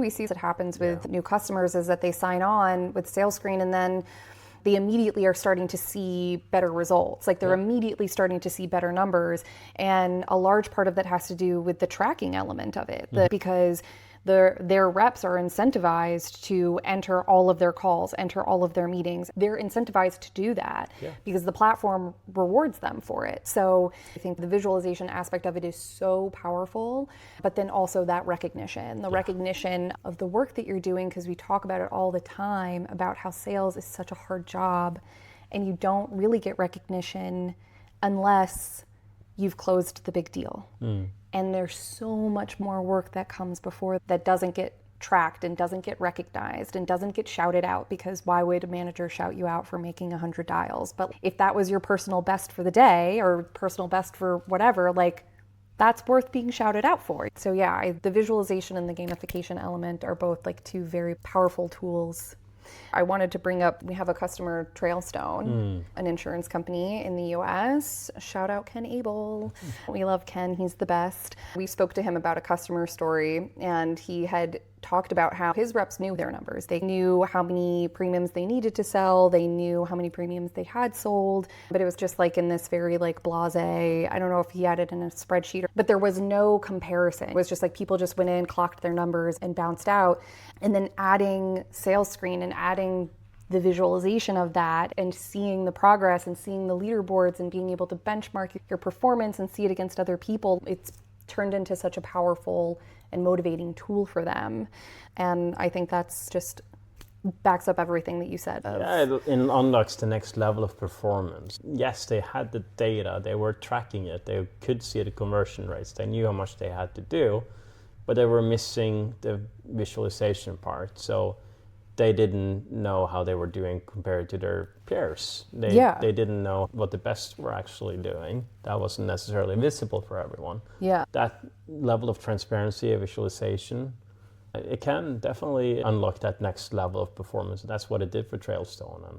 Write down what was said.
We see it happens with new customers is that they sign on with SalesScreen and then they immediately are starting to see better results. Like they're immediately starting to see better numbers. And a large part of that has to do with the tracking element of it, because their reps are incentivized to enter all of their calls, enter all of their meetings. They're incentivized to do that because the platform rewards them for it. So I think the visualization aspect of it is so powerful, but then also that recognition, the recognition of the work that you're doing, because we talk about it all the time about how sales is such a hard job and you don't really get recognition unless you've closed the big deal. And there's so much more work that comes before that doesn't get tracked and doesn't get recognized and doesn't get shouted out, because why would a manager shout you out for making 100 dials? But if that was your personal best for the day or personal best for whatever, like that's worth being shouted out for. So yeah, the visualization and the gamification element are both like two very powerful tools. I wanted to bring up, we have a customer, Trailstone, an insurance company in the US. Shout out Ken Abel. We love Ken, he's the best. We spoke to him about a customer story, and he had talked about how his reps knew their numbers. They knew how many premiums they needed to sell. They knew how many premiums they had sold, but it was just like in this very like blasé, I don't know if he had it in a spreadsheet, but there was no comparison. It was just like people just went in, clocked their numbers and bounced out. And then adding SalesScreen and adding the visualization of that and seeing the progress and seeing the leaderboards and being able to benchmark your performance and see it against other people, it's turned into such a powerful and motivating tool for them. And I think that's just backs up everything that you said. Yeah, it unlocks the next level of performance. Yes, they had the data, they were tracking it, they could see the conversion rates, they knew how much they had to do, but they were missing the visualization part. So they didn't know how they were doing compared to their peers. They didn't know what the best were actually doing. That wasn't necessarily visible for everyone. Yeah. That level of transparency, of visualization, it can definitely unlock that next level of performance. That's what it did for Trailstone. And